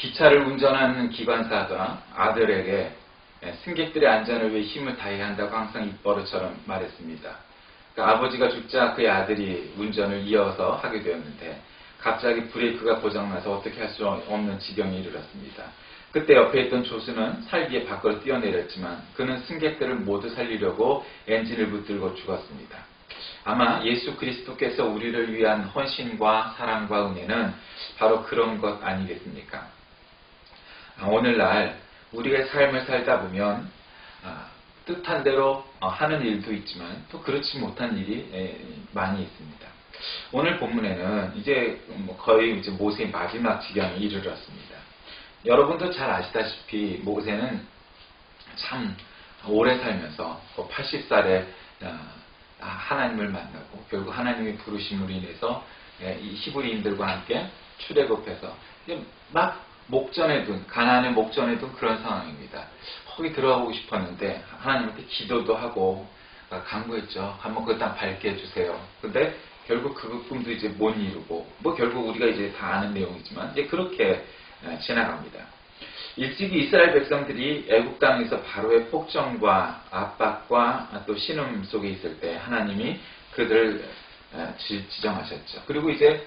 기차를 운전하는 기관사가 아들에게 승객들의 안전을 위해 힘을 다해야 한다고 항상 입버릇처럼 말했습니다. 그러니까 아버지가 죽자 그의 아들이 운전을 이어서 하게 되었는데 갑자기 브레이크가 고장나서 어떻게 할 수 없는 지경에 이르렀습니다. 그때 옆에 있던 조수는 살기에 밖으로 뛰어내렸지만 그는 승객들을 모두 살리려고 엔진을 붙들고 죽었습니다. 아마 예수 그리스도께서 우리를 위한 헌신과 사랑과 은혜는 바로 그런 것 아니겠습니까? 오늘날 우리의 삶을 살다 보면 뜻한 대로 하는 일도 있지만 또 그렇지 못한 일이 많이 있습니다. 오늘 본문에는 이제 거의 이제 모세의 마지막 지경에 이르렀습니다. 여러분도 잘 아시다시피 모세는 참 오래 살면서 80살에 하나님을 만나고 결국 하나님의 부르심으로 인해서 이 히브리인들과 함께 출애굽해서 막 목전에 둔 가나안의 목전에 둔 그런 상황입니다. 거기 들어가고 싶었는데 하나님한테 기도도 하고 간구했죠. 한번 그 땅 밟게 해주세요. 근데 결국 그 꿈도 이제 못 이루고 결국 우리가 이제 다 아는 내용이지만 이제 그렇게 지나갑니다. 일찍이 이스라엘 백성들이 애국 땅에서 바로의 폭정과 압박과 또 신음 속에 있을 때 하나님이 그들을 지정하셨죠. 그리고 이제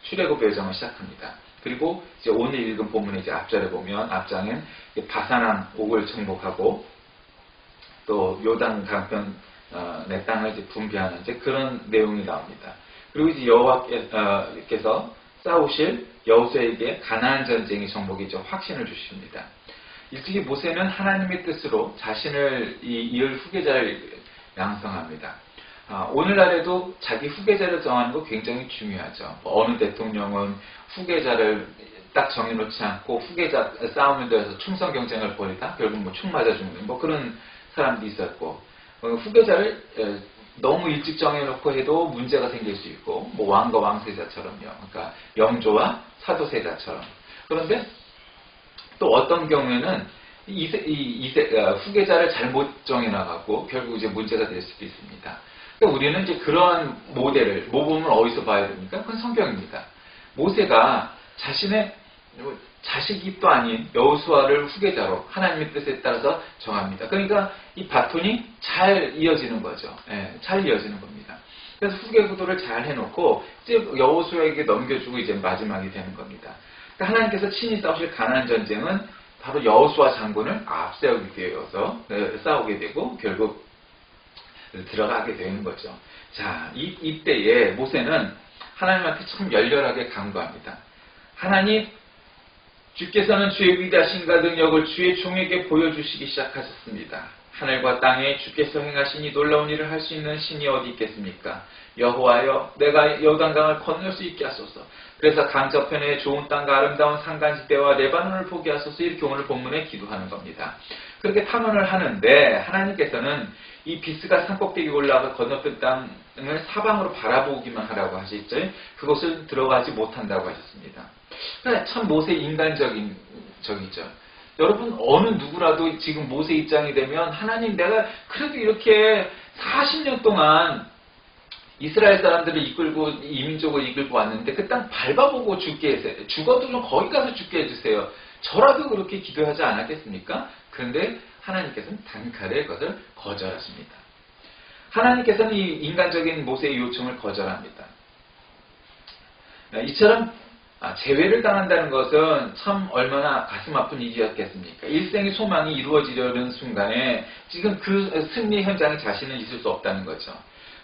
출애굽 여정을 시작합니다. 그리고 이제 오늘 읽은 본문의 이제 앞절에 보면 앞장은 바산왕 옥을 정복하고 또 요단 강변 내 땅을 이제 분배하는 이제 그런 내용이 나옵니다. 그리고 이제 여호와께서 싸우실 여호수아에게 가나안 전쟁의 정복이 좀 확신을 주십니다. 일찍이 모세는 하나님의 뜻으로 자신을 이을 후계자를 양성합니다. 오늘날에도 자기 후계자를 정하는 거 굉장히 중요하죠. 어느 대통령은 후계자를 딱 정해놓지 않고 후계자 싸움에 대해서 충성 경쟁을 벌이다 결국 총 맞아 죽는 그런 사람도 있었고 후계자를 너무 일찍 정해놓고 해도 문제가 생길 수 있고 왕과 왕세자처럼요. 그러니까 영조와 사도세자처럼. 그런데 또 어떤 경우에는 후계자를 잘못 정해나가고 결국 이제 문제가 될 수도 있습니다. 그러니까 우리는 이제 그러한 모범을 어디서 봐야 됩니까? 그건 성경입니다. 모세가 자신의 자식이 또 아닌 여호수아를 후계자로 하나님의 뜻에 따라서 정합니다. 그러니까 이 바톤이 잘 이어지는 거죠. 잘 이어지는 겁니다. 그래서 후계 구도를 잘 해놓고 이제 여호수아에게 넘겨주고 이제 마지막이 되는 겁니다. 그러니까 하나님께서 친히 싸우실 가나안 전쟁은 바로 여호수아 장군을 앞세우기 되어서 싸우게 되고 결국 들어가게 되는 거죠. 자, 이때에 모세는 하나님한테 참 열렬하게 간구합니다. 하나님, 주께서는 주의 위대하신가 능력을 주의 종에게 보여주시기 시작하셨습니다. 하늘과 땅에 주께서 행하신 이 놀라운 일을 할 수 있는 신이 어디 있겠습니까? 여호와여, 내가 요단강을 건널 수 있게 하소서. 그래서 강 저편에 좋은 땅과 아름다운 산간지대와 레바논을 보게 하소서. 이렇게 오늘 본문에 기도하는 겁니다. 그렇게 탐험을 하는데 하나님께서는 이 비스가 산꼭대기 올라가 건너편 땅을 사방으로 바라보기만 하라고 하셨죠. 그곳을 들어가지 못한다고 하셨습니다. 참 모세 인간적인 적이죠. 여러분 어느 누구라도 지금 모세 입장이 되면 하나님 내가 그래도 이렇게 40년 동안 이스라엘 사람들을 이끌고 이민족을 이끌고 왔는데 그 땅 밟아보고 죽게 해주세요. 죽어도 좀 거기 가서 죽게 해주세요. 저라도 그렇게 기도하지 않았겠습니까? 그런데 하나님께서는 단칼에 그것을 거절하십니다. 하나님께서는 이 인간적인 모세의 요청을 거절합니다. 이처럼 제외를 당한다는 것은 참 얼마나 가슴 아픈 일이었겠습니까? 일생의 소망이 이루어지려는 순간에 지금 그 승리 현장에 자신은 있을 수 없다는 거죠.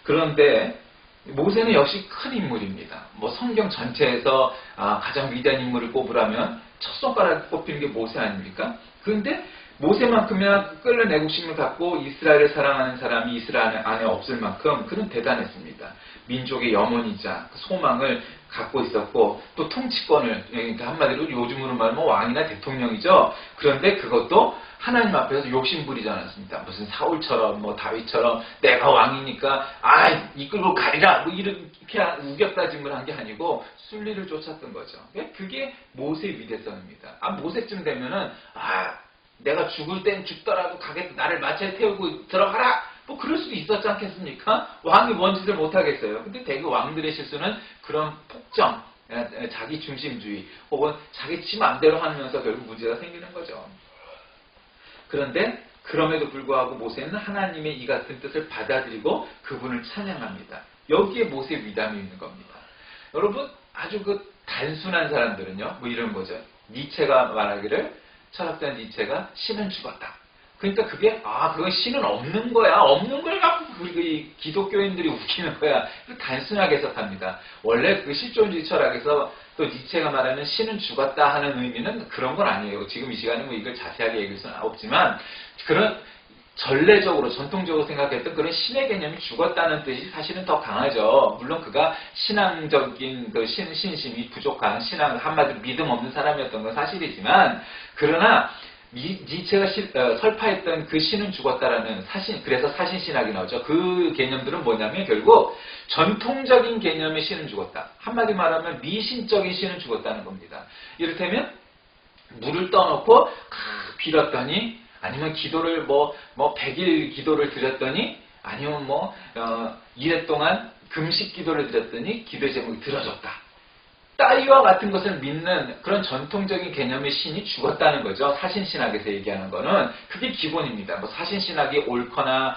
그런데 모세는 역시 큰 인물입니다. 성경 전체에서 가장 위대한 인물을 꼽으라면 첫 손가락에 꼽히는 게 모세 아닙니까? 그런데 모세만큼이나 끓는 애국심을 갖고 이스라엘을 사랑하는 사람이 이스라엘 안에 없을 만큼 그는 대단했습니다. 민족의 염원이자 소망을 갖고 있었고 또 통치권을, 그러니까 한마디로 요즘으로 말하면 왕이나 대통령이죠. 그런데 그것도 하나님 앞에서 욕심부리지 않았습니다. 무슨 사울처럼 다윗처럼 내가 왕이니까 이끌고 가리라 이렇게 우격다짐을 한 게 아니고 순리를 쫓았던 거죠. 그게 모세의 위대성입니다. 모세쯤 되면은 내가 죽을 땐 죽더라도 가겠다. 나를 마차에 태우고 들어가라. 그럴 수도 있었지 않겠습니까? 왕이 뭔 짓을 못하겠어요. 근데 대개 왕들의 실수는 그런 폭정, 자기 중심주의 혹은 자기 지 맘대로 하면서 결국 문제가 생기는 거죠. 그런데 그럼에도 불구하고 모세는 하나님의 이 같은 뜻을 받아들이고 그분을 찬양합니다. 여기에 모세의 위담이 있는 겁니다. 여러분 아주 그 단순한 사람들은요 뭐 이런 거죠. 니체가 말하기를 철학자 니체가 신은 죽었다. 그러니까 그게 그건 신은 없는 거야. 없는 걸 갖고 우리 기독교인들이 웃기는 거야. 단순하게 해석합니다. 원래 그 실존주의 철학에서 또 니체가 말하는 신은 죽었다 하는 의미는 그런 건 아니에요. 지금 이 시간에 뭐 이걸 자세하게 얘기할 수는 없지만 그런 전례적으로 전통적으로 생각했던 그런 신의 개념이 죽었다는 뜻이 사실은 더 강하죠. 물론 그가 신앙적인 그 신심이 부족한 신앙 한마디로 믿음 없는 사람이었던 건 사실이지만 그러나 니체가 설파했던 그 신은 죽었다라는 그래서 사신신학이 나오죠. 그 개념들은 뭐냐면 결국 전통적인 개념의 신은 죽었다. 한마디 말하면 미신적인 신은 죽었다는 겁니다. 이를테면 물을 떠놓고 빌었더니 아니면 기도를 100일 기도를 드렸더니 아니면 이래 동안 금식 기도를 드렸더니 기도 제목이 들어졌다. 따위와 같은 것을 믿는 그런 전통적인 개념의 신이 죽었다는 거죠. 사신신학에서 얘기하는 거는 그게 기본입니다. 사신신학이 옳거나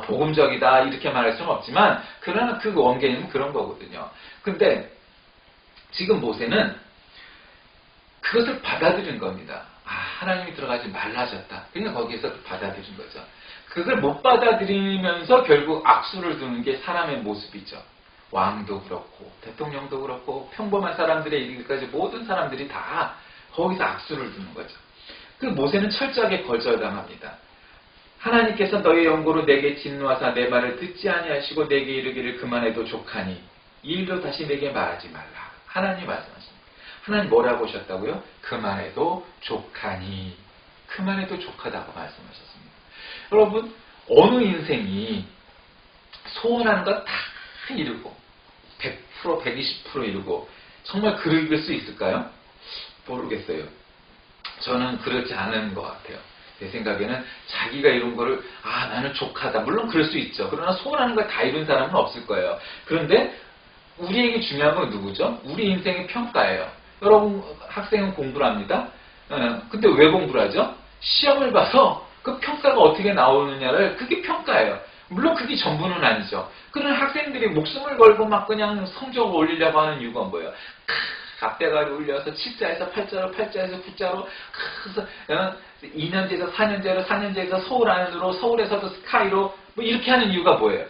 복음적이다 이렇게 말할 수는 없지만 그러나 그 원개념은 그런 거거든요. 근데 지금 모세는 그것을 받아들인 겁니다. 하나님이 들어가지 말라졌다. 그러니까 거기에서 받아들인 거죠. 그걸 못 받아들이면서 결국 악수를 두는 게 사람의 모습이죠. 왕도 그렇고 대통령도 그렇고 평범한 사람들의 이르기까지 모든 사람들이 다 거기서 악수를 두는 거죠. 그 모세는 철저하게 거절당합니다. 하나님께서 너의 영고로 내게 진노하사 내 말을 듣지 아니하시고 내게 이르기를 그만해도 족하니 이 일도 다시 내게 말하지 말라. 하나님 말씀하십니다. 하나님 뭐라고 하셨다고요? 그만해도 족하니. 그만해도 족하다고 말씀하셨습니다. 여러분 어느 인생이 소원하는 것 다 이루고 100% 120% 이루고 정말 그럴 수 있을까요? 모르겠어요. 저는 그렇지 않은 것 같아요. 제 생각에는 자기가 이룬 거를 나는 족하다. 물론 그럴 수 있죠. 그러나 소원하는 걸 다 이룬 사람은 없을 거예요. 그런데 우리에게 중요한 건 누구죠? 우리 인생의 평가예요. 여러분 학생은 공부를 합니다. 근데 왜 공부를 하죠? 시험을 봐서 그 평가가 어떻게 나오느냐를 그게 평가예요. 물론 그게 전부는 아니죠. 그런 학생들이 목숨을 걸고 막 그냥 성적을 올리려고 하는 이유가 뭐예요? 앞대가리 올려서 7자에서 8자로 8자에서 9자로 그래서 2년제에서 4년제로 4년제에서 서울 안으로 서울에서도 스카이로 이렇게 하는 이유가 뭐예요?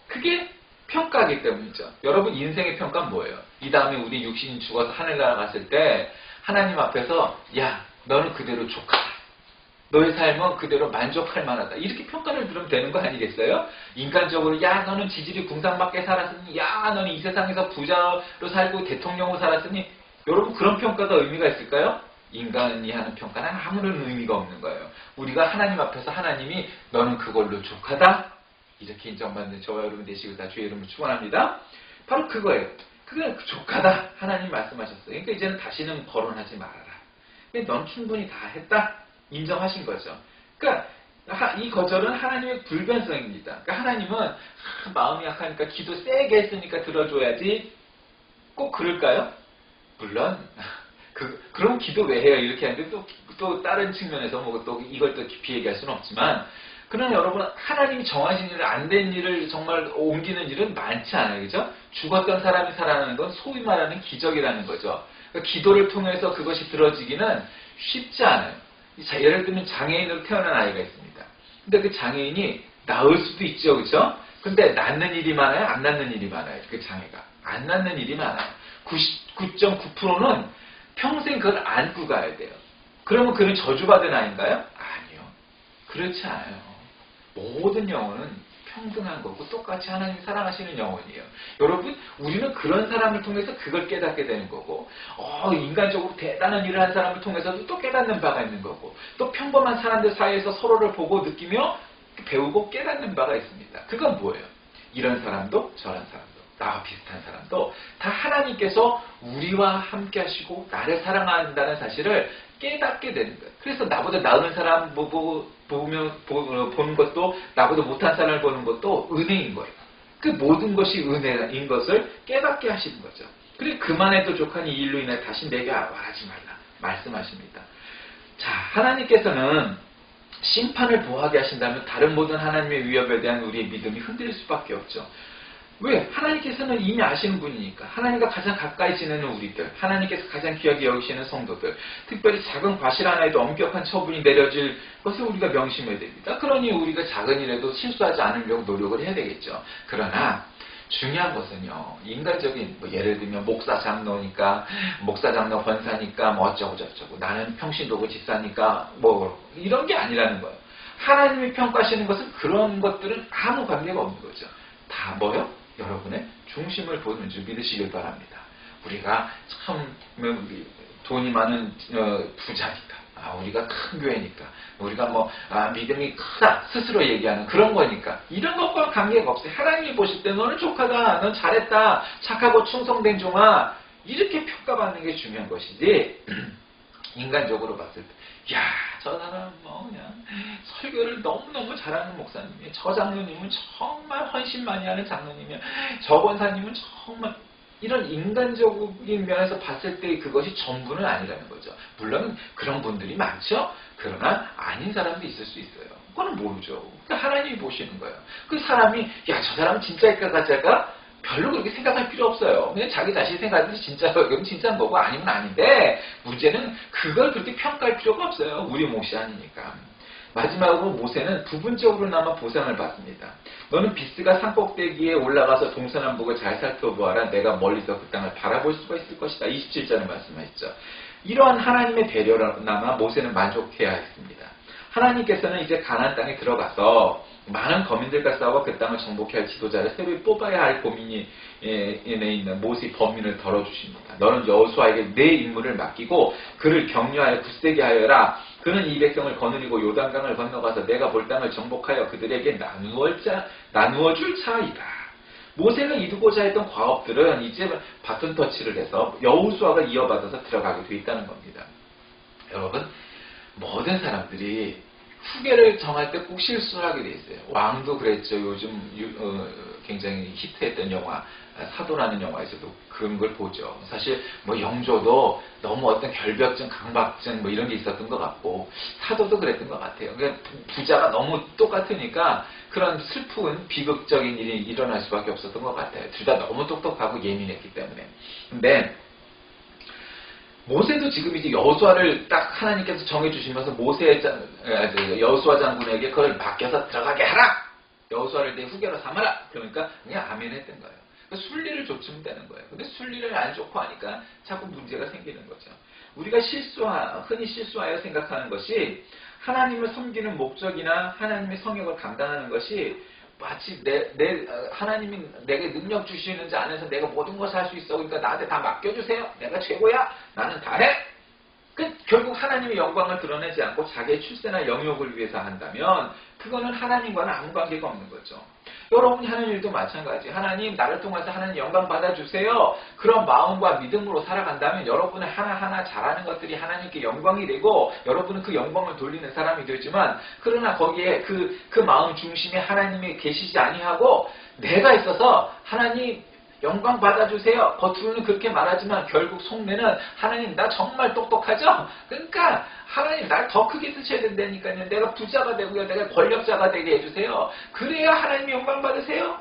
그게 평가이기 때문이죠. 여러분 인생의 평가는 뭐예요? 이 다음에 우리 육신이 죽어서 하늘나라 갔을 때 하나님 앞에서 야 너는 그대로 족하다. 너의 삶은 그대로 만족할 만하다. 이렇게 평가를 들으면 되는 거 아니겠어요? 인간적으로 야 너는 지질이 궁상맞게 살았으니 야 너는 이 세상에서 부자로 살고 대통령으로 살았으니 여러분 그런 평가가 의미가 있을까요? 인간이 하는 평가는 아무런 의미가 없는 거예요. 우리가 하나님 앞에서 하나님이 너는 그걸로 족하다? 이렇게 인정받는 저와 여러분 되시고 다 주의 이름으로 축원합니다. 바로 그거예요. 그게 족하다. 하나님 말씀하셨어요. 그러니까 이제는 다시는 거론하지 말아라. 넌 충분히 다 했다. 인정하신 거죠. 그러니까 이 거절은 하나님의 불변성입니다. 그러니까 하나님은 마음이 약하니까 기도 세게 했으니까 들어줘야지 꼭 그럴까요? 물론 그럼 기도 왜 해요? 이렇게 하는데 또 다른 측면에서 또 이걸 또 깊이 얘기할 수는 없지만 그러나 여러분 하나님이 정하신 일을 안 된 일을 정말 옮기는 일은 많지 않아요. 그죠? 죽었던 사람이 살아나는 건 소위 말하는 기적이라는 거죠. 그러니까 기도를 통해서 그것이 들어지기는 쉽지 않아요. 예를 들면 장애인으로 태어난 아이가 있습니다. 근데 그 장애인이 낳을 수도 있죠. 그렇죠? 근데 낳는 일이 많아요? 안 낳는 일이 많아요? 그 장애가. 안 낳는 일이 많아요. 99.9%는 평생 그걸 안고 가야 돼요. 그러면 그는 저주받은 아이인가요? 아니요. 그렇지 않아요. 모든 영혼은 평등한 거고 똑같이 하나님이 사랑하시는 영혼이에요. 여러분 우리는 그런 사람을 통해서 그걸 깨닫게 되는 거고 인간적으로 대단한 일을 한 사람을 통해서도 또 깨닫는 바가 있는 거고 또 평범한 사람들 사이에서 서로를 보고 느끼며 배우고 깨닫는 바가 있습니다. 그건 뭐예요? 이런 사람도 저런 사람도 나와 비슷한 사람도 다 하나님께서 우리와 함께 하시고 나를 사랑한다는 사실을 깨닫게 되는 거예요. 그래서 나보다 나은 사람 보는 것도 나보다 못한 사람을 보는 것도 은혜인 거예요. 그 모든 것이 은혜인 것을 깨닫게 하시는 거죠. 그래 그만해도 족하니 이 일로 인해 다시 내게 말하지 말라 말씀하십니다. 자, 하나님께서는 심판을 보하게 하신다면 다른 모든 하나님의 위협에 대한 우리의 믿음이 흔들릴 수밖에 없죠. 왜? 하나님께서는 이미 아시는 분이니까. 하나님과 가장 가까이 지내는 우리들, 하나님께서 가장 귀하게 여기시는 성도들, 특별히 작은 과실 하나에도 엄격한 처분이 내려질 것을 우리가 명심해야 됩니다. 그러니 우리가 작은 일에도 실수하지 않으려고 노력을 해야 되겠죠. 그러나 중요한 것은요, 인간적인, 예를 들면 목사 장로니까, 목사 장로 권사니까, 어쩌고 저쩌고, 나는 평신도고 집사니까, 이런 게 아니라는 거예요. 하나님이 평가하시는 것은 그런 것들은 아무 관계가 없는 거죠. 다 뭐요? 여러분의 중심을 보는 줄 믿으시길 바랍니다. 우리가 참 돈이 많은 부자니까, 우리가 큰 교회니까, 우리가 믿음이 크다 스스로 얘기하는 그런 거니까 이런 것과 관계가 없어요. 하나님이 보실 때 너는 족하다, 넌 잘했다, 착하고 충성된 종아, 이렇게 평가받는 게 중요한 것이지 인간적으로 봤을 때, 야, 저 사람 그냥 설교를 너무너무 잘하는 목사님이에요. 저 장로님은 정말 헌신 많이 하는 장로님이에요. 저 권사님은 정말, 이런 인간적인 면에서 봤을 때 그것이 전부는 아니라는 거죠. 물론 그런 분들이 많죠. 그러나 아닌 사람도 있을 수 있어요. 그거는 모르죠. 하나님이 보시는 거예요. 그 사람이 야, 저 사람은 진짜일까 가짜가 별로 그렇게 생각할 필요 없어요. 그냥 자기 자신이 생각하듯이 진짜면 진짜인 거고 아니면 아닌데, 문제는 그걸 그렇게 평가할 필요가 없어요. 우리 몫이 아니니까. 마지막으로 모세는 부분적으로나마 보상을 받습니다. 너는 비스가 산꼭대기에 올라가서 동서남북을 잘 살펴보아라. 내가 멀리서 그 땅을 바라볼 수가 있을 것이다. 27절에 말씀하셨죠. 이러한 하나님의 배려로나마 모세는 만족해야 했습니다. 하나님께서는 이제 가나안 땅에 들어가서 많은 거민들과 싸워 그 땅을 정복해야 할 지도자를 새로 뽑아야 할 고민이 있는 모세의 범민을 덜어주십니다. 너는 여호수아에게 내 임무를 맡기고 그를 격려하여 굳세게 하여라. 그는 이 백성을 거느리고 요단강을 건너가서 내가 볼 땅을 정복하여 그들에게 나누어줄 차이다. 모세가 이루고자 했던 과업들은 이제 바톤 터치를 해서 여호수아가 이어받아서 들어가게 돼 있다는 겁니다. 여러분, 모든 사람들이 후계를 정할 때 꼭 실수를 하게 돼 있어요. 왕도 그랬죠. 요즘 굉장히 히트했던 영화 사도라는 영화에서도 그런 걸 보죠. 사실 영조도 너무 어떤 결벽증, 강박증 이런 게 있었던 것 같고, 사도도 그랬던 것 같아요. 그러니까 부자가 너무 똑같으니까 그런 슬픈 비극적인 일이 일어날 수밖에 없었던 것 같아요. 둘 다 너무 똑똑하고 예민했기 때문에. 근데 모세도 지금 이제 여호수아를 딱 하나님께서 정해주시면서 여호수아 장군에게 그걸 맡겨서 들어가게 하라! 여호수아를 내 후계로 삼아라! 그러니까 그냥 아멘 했던 거예요. 그러니까 순리를 좇으면 되는 거예요. 근데 순리를 안 좇고 하니까 자꾸 문제가 생기는 거죠. 우리가 흔히 실수하여 생각하는 것이 하나님을 섬기는 목적이나 하나님의 성역을 감당하는 것이 마치 하나님이 내게 능력 주시는 자 안에서 내가 모든 것을 할 수 있어. 그러니까 나한테 다 맡겨주세요. 내가 최고야. 나는 다 해. 결국 하나님의 영광을 드러내지 않고 자기의 출세나 영역을 위해서 한다면 그거는 하나님과는 아무 관계가 없는 거죠. 여러분이 하는 일도 마찬가지. 하나님, 나를 통해서 하나님 영광 받아주세요. 그런 마음과 믿음으로 살아간다면 여러분의 하나하나 잘하는 것들이 하나님께 영광이 되고 여러분은 그 영광을 돌리는 사람이 되지만, 그러나 거기에 그 마음 중심에 하나님이 계시지 아니하고 내가 있어서 하나님 영광 받아주세요. 겉으로는 그렇게 말하지만 결국 속내는 하나님 나 정말 똑똑하죠? 그러니까 하나님 날 더 크게 쓰셔야 된다니까요. 내가 부자가 되고요. 내가 권력자가 되게 해주세요. 그래야 하나님이 영광 받으세요.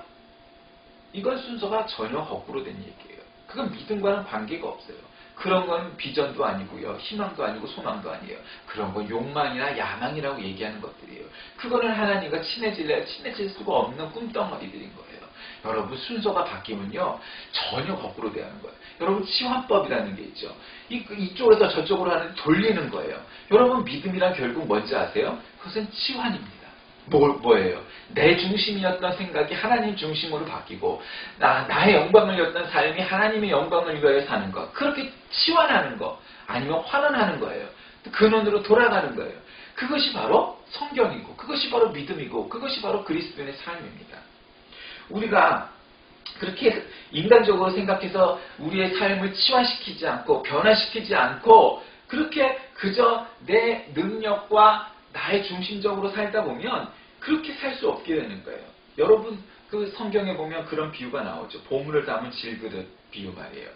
이건 순서가 전혀 거꾸로 된 얘기예요. 그건 믿음과는 관계가 없어요. 그런 건 비전도 아니고요. 희망도 아니고 소망도 아니에요. 그런 건 욕망이나 야망이라고 얘기하는 것들이에요. 그거는 하나님과 친해질 수가 없는 꿈덩어리들인 거예요. 여러분, 순서가 바뀌면요 전혀 거꾸로 대하는 거예요. 여러분, 치환법이라는 게 있죠. 이쪽에서 저쪽으로 하는 돌리는 거예요. 여러분, 믿음이란 결국 뭔지 아세요? 그것은 치환입니다. 뭐예요? 내 중심이었던 생각이 하나님 중심으로 바뀌고 나의 영광을 였던 삶이 하나님의 영광을 위하여 사는 것, 그렇게 치환하는 거, 아니면 환원하는 거예요. 근원으로 돌아가는 거예요. 그것이 바로 성경이고 그것이 바로 믿음이고 그것이 바로 그리스도인의 삶입니다. 우리가 그렇게 인간적으로 생각해서 우리의 삶을 치환시키지 않고 변화시키지 않고 그렇게 그저 내 능력과 나의 중심적으로 살다 보면 그렇게 살 수 없게 되는 거예요. 여러분, 그 성경에 보면 그런 비유가 나오죠. 보물을 담은 질그릇 비유 말이에요.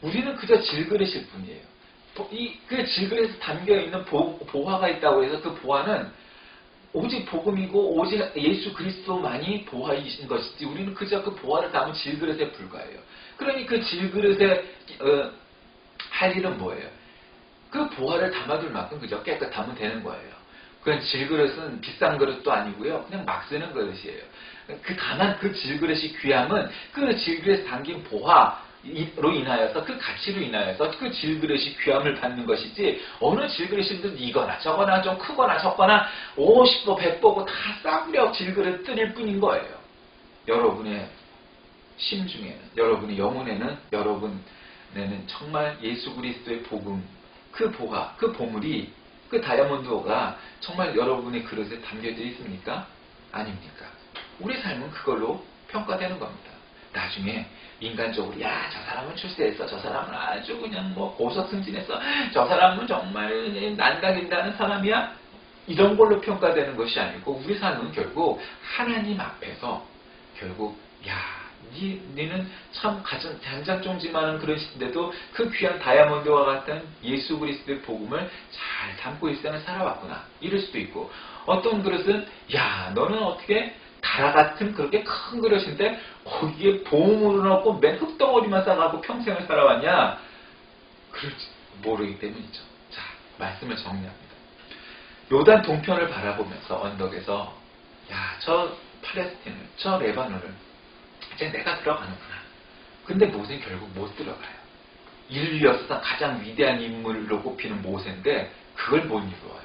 우리는 그저 질그릇일 뿐이에요. 그 질그릇에 담겨있는 보화가 있다고 해서 그 보화는 오직 복음이고 오직 예수 그리스도만이 보화이신 것이지 우리는 그저 그 보화를 담은 질그릇에 불과해요. 그러니 그 질그릇에 할 일은 뭐예요? 그 보화를 담아둘 만큼 그저 깨끗하면 되는 거예요. 그건 질그릇은 비싼 그릇도 아니고요. 그냥 막 쓰는 그릇이에요. 다만 그 질그릇이 귀함은 그 질그릇에 담긴 보화로 인하여서 그 가치로 인하여서 그 질그릇이 귀함을 받는 것이지 어느 질그릇이든 이거나 저거나 좀 크거나 적거나 50보 100보고 다 싸구려 질그릇들일 뿐인 거예요. 여러분의 심중에는 여러분의 영혼에는 여러분에는 정말 예수 그리스도의 복음 그 보화 그 보물이 그 다이아몬드가 정말 여러분의 그릇에 담겨져 있습니까? 아닙니까? 우리 삶은 그걸로 평가되는 겁니다. 나중에 인간적으로 야, 저 사람은 출세했어. 저 사람은 아주 그냥 뭐 고석승진했어. 저 사람은 정말 난다긴다는 사람이야. 이런 걸로 평가되는 것이 아니고 우리 삶은 결국 하나님 앞에서 결국 야, 니는 참 장작종지만한 그릇인데도 그 귀한 다이아몬드와 같은 예수 그리스도의 복음을 잘 담고 이 생을 살아왔구나. 이럴 수도 있고 어떤 그릇은 야, 너는 어떻게 다라 같은 그렇게 큰 그릇인데 거기에 보물을 넣고 맨 흙덩어리만 싸가고 평생을 살아왔냐? 그럴지 모르기 때문이죠. 자, 말씀을 정리합니다. 요단 동편을 바라보면서 언덕에서 야, 저 팔레스틴을, 저 레바논을 이제 내가 들어가는구나. 근데 모세는 결국 못 들어가요. 인류 역사상 가장 위대한 인물로 꼽히는 모세인데 그걸 못 이루어요.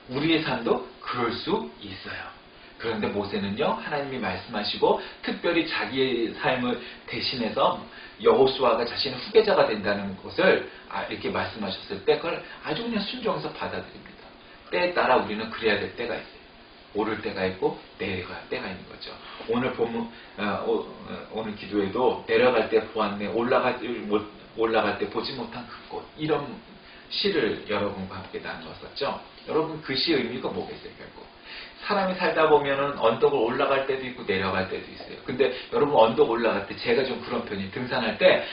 우리의 삶도 그럴 수 있어요. 그런데 모세는요, 하나님이 말씀하시고 특별히 자기의 삶을 대신해서 여호수아가 자신의 후계자가 된다는 것을 이렇게 말씀하셨을 때 그걸 아주 그냥 순종해서 받아들입니다. 때에 따라 우리는 그래야 될 때가 있어요. 오를 때가 있고 내려갈 때가 있는 거죠. 오늘 본문 오늘 기도에도 내려갈 때 보았네, 올라갈 때 보지 못한 그곳, 이런 시를 여러분과 함께 나누었었죠. 여러분 그 시의 의미가 뭐겠어요? 결국 사람이 살다 보면은 언덕을 올라갈 때도 있고 내려갈 때도 있어요. 근데 여러분 언덕 올라갈 때 제가 좀 그런 편이 등산할 때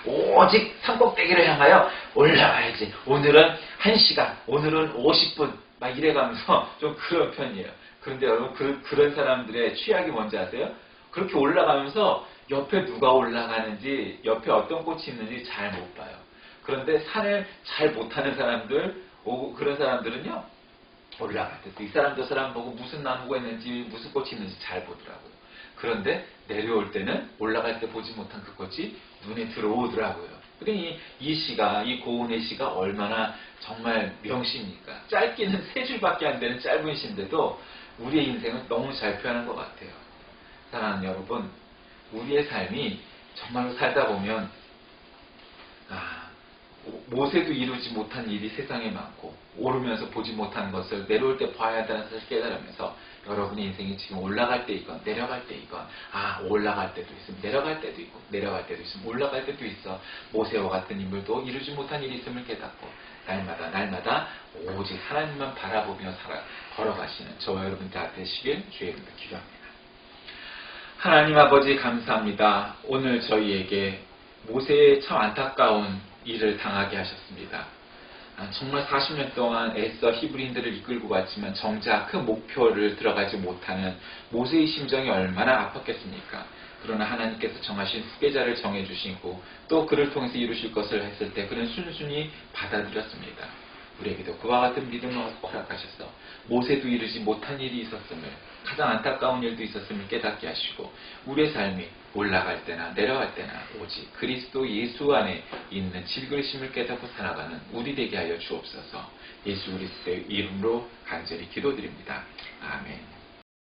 오직 산꼭대기를 향하여 올라가야지. 오늘은 1시간, 오늘은 50분 막 이래가면서 좀 그런 편이에요. 그런데 여러분 그런 사람들의 취약이 뭔지 아세요? 그렇게 올라가면서 옆에 누가 올라가는지 옆에 어떤 꽃이 있는지 잘 못 봐요. 그런데 산을 잘 못하는 사람들 그런 사람들은요 올라갈 때도 이 사람 저 사람 보고 무슨 나무가 있는지 무슨 꽃이 있는지 잘 보더라고요. 그런데 내려올 때는 올라갈 때 보지 못한 그 꽃이 눈에 들어오더라고요. 그러니 이 시가, 이 고운의 시가 얼마나 정말 명시입니까? 짧기는 3줄밖에 안 되는 짧은 시인데도 우리의 인생을 너무 잘 표현한 것 같아요. 사랑하는 여러분, 우리의 삶이 정말로 살다 보면 모세도 이루지 못한 일이 세상에 많고 오르면서 보지 못한 것을 내려올 때 봐야 한다는 사실을 깨달으면서 여러분의 인생이 지금 올라갈 때 있건 내려갈 때 있건 올라갈 때도 있으면 내려갈 때도 있고 내려갈 때도 있으면 올라갈 때도 있어. 모세와 같은 인물도 이루지 못한 일이 있음을 깨닫고 날마다 오직 하나님만 바라보며 걸어가시는 저와 여러분 다 되시길 주의 이름으로 기도합니다. 하나님 아버지 감사합니다. 오늘 저희에게 모세의 참 안타까운 일을 당하게 하셨습니다. 정말 40년 동안 애써 히브리인들을 이끌고 갔지만 정작 그 목표를 들어가지 못하는 모세의 심정이 얼마나 아팠겠습니까? 그러나 하나님께서 정하신 후계자를 정해주시고 또 그를 통해서 이루실 것을 했을 때 그는 순순히 받아들였습니다. 우리에게도 그와 같은 믿음을 허락하셔서 모세도 이루지 못한 일이 있었음을, 가장 안타까운 일도 있었음을 깨닫게 하시고 우리의 삶이 올라갈 때나 내려갈 때나 오직 그리스도 예수 안에 있는 질그릇임을 깨닫고 살아가는 우리 되게 하여 주옵소서. 예수 그리스도의 이름으로 간절히 기도드립니다. 아멘.